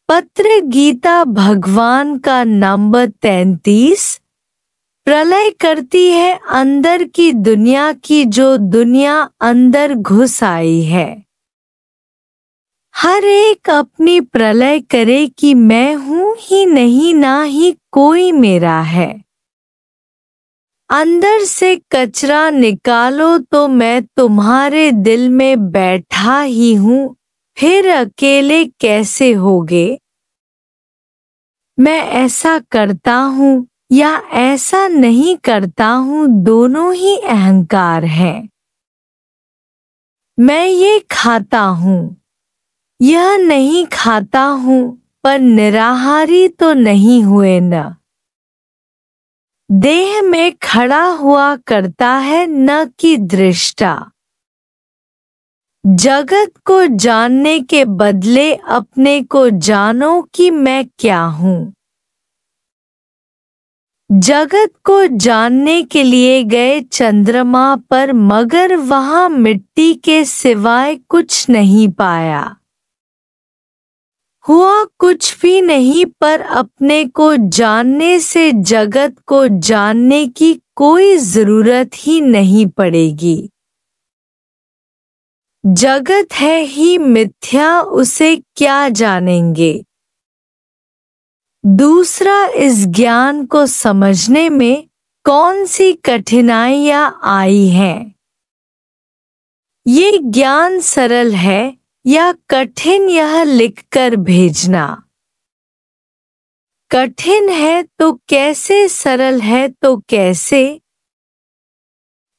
पत्र गीता भगवान का नंबर 33। प्रलय करती है अंदर की दुनिया की जो दुनिया अंदर घुस आई है। हर एक अपनी प्रलय करे कि मैं हूँ ही नहीं, ना ही कोई मेरा है। अंदर से कचरा निकालो तो मैं तुम्हारे दिल में बैठा ही हूँ, फिर अकेले कैसे होगे। मैं ऐसा करता हूँ या ऐसा नहीं करता हूँ, दोनों ही अहंकार हैं। मैं ये खाता हूँ, यह नहीं खाता हूँ, पर निराहारी तो नहीं हुए न। देह में खड़ा हुआ करता है न कि दृष्टा। जगत को जानने के बदले अपने को जानो कि मैं क्या हूँ। जगत को जानने के लिए गए चंद्रमा पर, मगर वहां मिट्टी के सिवाय कुछ नहीं पाया। हुआ कुछ भी नहीं, पर अपने को जानने से जगत को जानने की कोई जरूरत ही नहीं पड़ेगी। जगत है ही मिथ्या, उसे क्या जानेंगे। दूसरा, इस ज्ञान को समझने में कौन सी कठिनाइयां आई हैं। ये ज्ञान सरल है या कठिन, यह लिखकर भेजना। कठिन है तो कैसे, सरल है तो कैसे।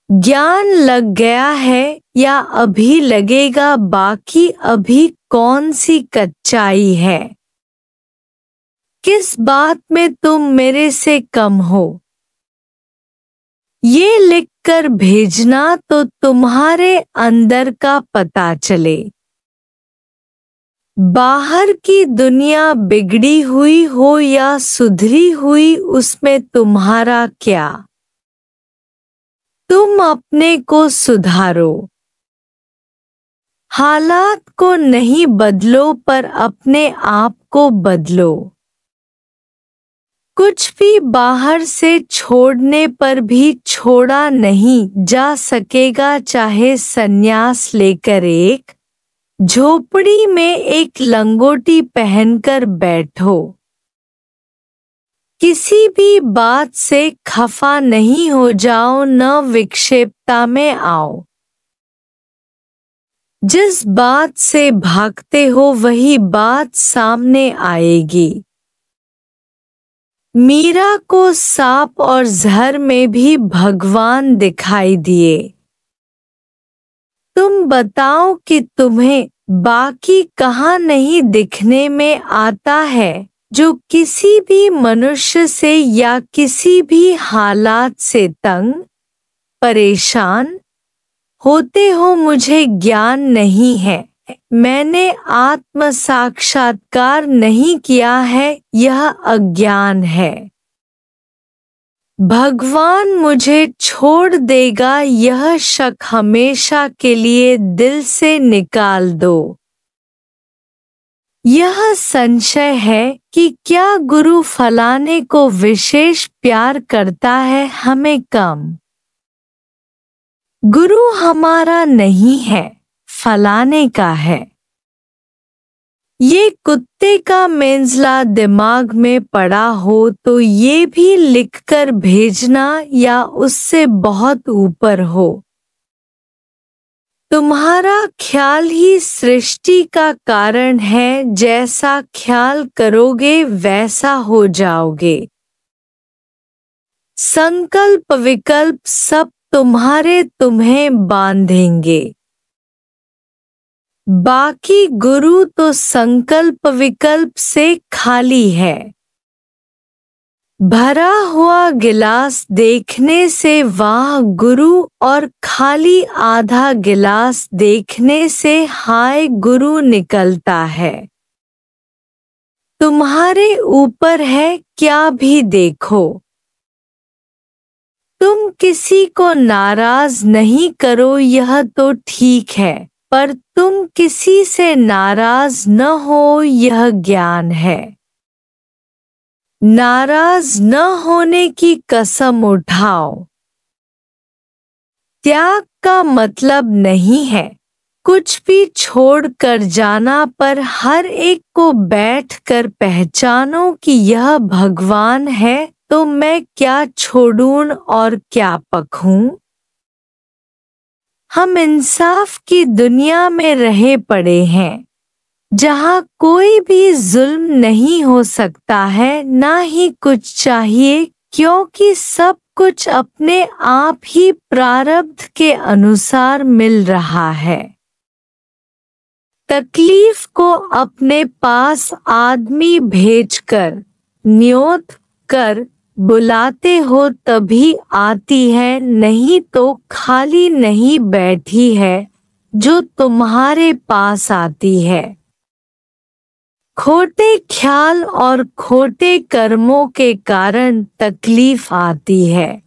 ज्ञान लग गया है या अभी लगेगा, बाकी अभी कौन सी कच्चाई है। किस बात में तुम मेरे से कम हो, ये लिखकर भेजना तो तुम्हारे अंदर का पता चले। बाहर की दुनिया बिगड़ी हुई हो या सुधरी हुई, उसमें तुम्हारा क्या। तुम अपने को सुधारो। हालात को नहीं बदलो, पर अपने आप को बदलो। कुछ भी बाहर से छोड़ने पर भी छोड़ा नहीं जा सकेगा, चाहे संन्यास लेकर एक झोपड़ी में एक लंगोटी पहनकर बैठो। किसी भी बात से खफा नहीं हो जाओ, न विक्षेपता में आओ। जिस बात से भागते हो वही बात सामने आएगी। मीरा को सांप और जहर में भी भगवान दिखाई दिए। तुम बताओ कि तुम्हें बाकी कहाँ नहीं दिखने में आता है। जो किसी भी मनुष्य से या किसी भी हालात से तंग परेशान होते हो, मुझे ज्ञान नहीं है, मैंने आत्म साक्षात्कार नहीं किया है, यह अज्ञान है। भगवान मुझे छोड़ देगा, यह शक हमेशा के लिए दिल से निकाल दो। यह संशय है कि क्या गुरु फलाने को विशेष प्यार करता है, हमें कम। गुरु हमारा नहीं है, फलाने का है। ये कुत्ते का मेंजला दिमाग में पड़ा हो तो ये भी लिखकर भेजना, या उससे बहुत ऊपर हो। तुम्हारा ख्याल ही सृष्टि का कारण है, जैसा ख्याल करोगे वैसा हो जाओगे। संकल्प विकल्प सब तुम्हारे तुम्हें बांधेंगे। बाकी गुरु तो संकल्प विकल्प से खाली है। भरा हुआ गिलास देखने से वाह गुरु, और खाली आधा गिलास देखने से हाय गुरु निकलता है। तुम्हारे ऊपर है, क्या भी देखो। तुम किसी को नाराज नहीं करो, यह तो ठीक है, पर तुम किसी से नाराज न हो, यह ज्ञान है। नाराज न होने की कसम उठाओ। त्याग का मतलब नहीं है कुछ भी छोड़ कर जाना, पर हर एक को बैठकर पहचानो कि यह भगवान है, तो मैं क्या छोड़ूं और क्या पकूं। हम इंसाफ की दुनिया में रहे पड़े हैं, जहाँ कोई भी जुल्म नहीं हो सकता है, ना ही कुछ चाहिए, क्योंकि सब कुछ अपने आप ही प्रारब्ध के अनुसार मिल रहा है। तकलीफ को अपने पास आदमी भेजकर न्योत कर बुलाते हो तभी आती है, नहीं तो खाली नहीं बैठी है जो तुम्हारे पास आती है। खोटे ख्याल और खोटे कर्मों के कारण तकलीफ आती है।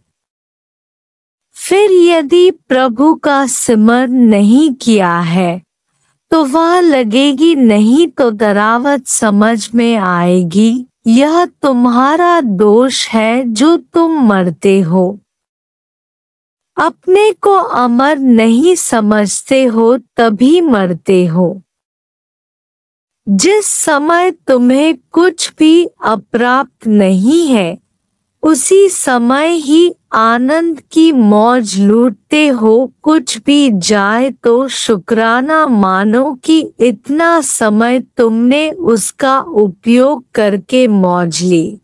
फिर यदि प्रभु का स्मरण नहीं किया है तो वह लगेगी नहीं, तो दरावत समझ में आएगी यह तुम्हारा दोष है जो तुम मरते हो। अपने को अमर नहीं समझते हो तभी मरते हो। जिस समय तुम्हें कुछ भी अप्राप्त नहीं है, उसी समय ही आनंद की मौज लूटते हो। कुछ भी जाए तो शुक्राना मानो कि इतना समय तुमने उसका उपयोग करके मौज ली।